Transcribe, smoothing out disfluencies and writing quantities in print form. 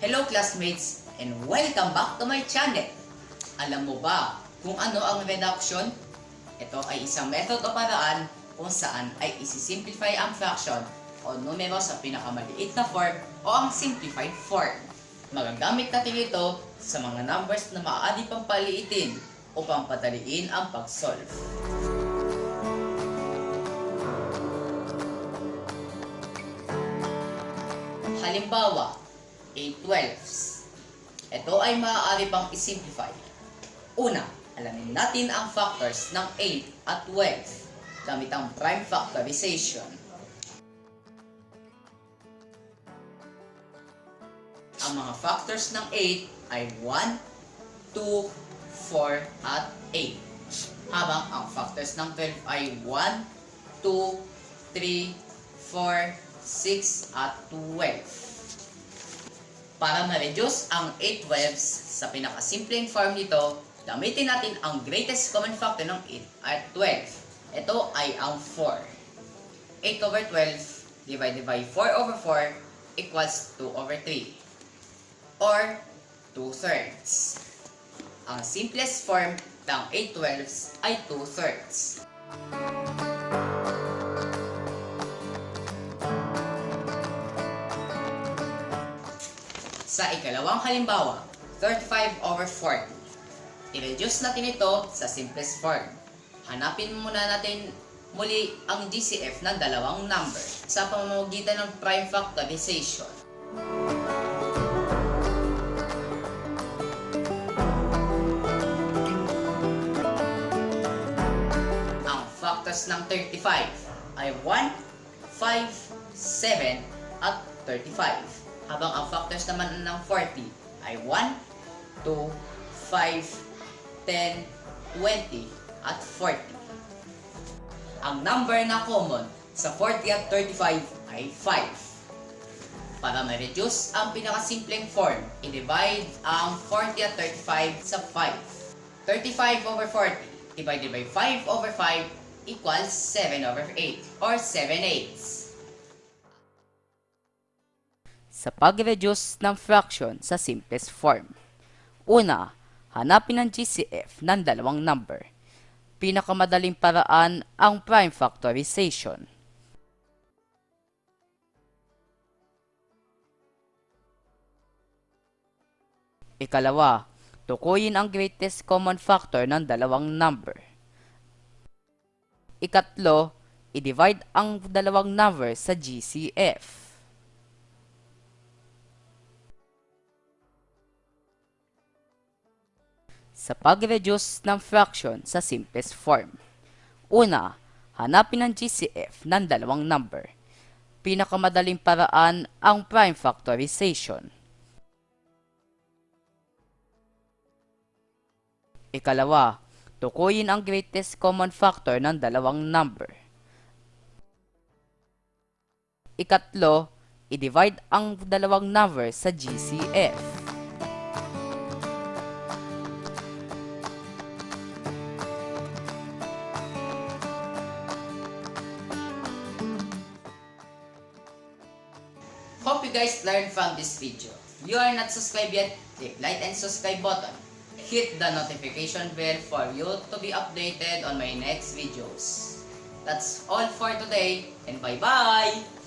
Hello classmates and welcome back to my channel. Alam mo ba kung ano ang reduction? Ito ay isang method o paraan kung saan ay isi-simplify ang fraction o numero sa pinakamaliit na form o ang simplified form. Magagamit natin ito sa mga numbers na maaari pang paliitin upang padaliin ang pag-solve. Halimbawa, 8/12. Ito ay maaari pang isimplify. Una, alamin natin ang factors ng 8 at 12 gamit ang prime factorization. Ang mga factors ng 8 ay 1, 2, 4, at 8. Habang ang factors ng 12 ay 1, 2, 3, 4, 6, at 12. Para ma-reduce ang 8/12 sa pinakasimpleng form nito, gamitin natin ang greatest common factor ng 8 at 12. Ito ay ang 4. 8/12 divided by 4/4 equals 2/3 or 2/3. Ang simplest form ng 8/12 ay 2/3. Sa ikalawang halimbawa, 35/40. I-reduce natin ito sa simplest form. Hanapin muna natin muli ang GCF ng dalawang number sa pamamagitan ng prime factorization. Ang factors ng 35 ay 1, 5, 7, at 35. Habang ang factors naman ng 40 ay 1, 2, 5, 10, 20, at 40. Ang number na common sa 40 at 35 ay 5. Para ma-reduce ang pinakasimpleng form, i-divide ang 40 at 35 sa 5. 35/40 divided by 5/5 equals 7/8 or 7/8. Sa pag-reduce ng fraction sa simplest form. Una, hanapin ang GCF ng dalawang number. Pinakamadaling paraan ang prime factorization. Ikalawa, tukuyin ang greatest common factor ng dalawang number. Ikatlo, i-divide ang dalawang number sa GCF. Sa pag-reduce ng fraction sa simplest form. Una, hanapin ang GCF ng dalawang number. Pinakamadaling paraan ang prime factorization. Ikalawa, tukuyin ang greatest common factor ng dalawang number. Ikatlo, i-divide ang dalawang number sa GCF. Hope you guys learned from this video. If you are not subscribed yet, click like and subscribe button. Hit the notification bell for you to be updated on my next videos. That's all for today and bye bye!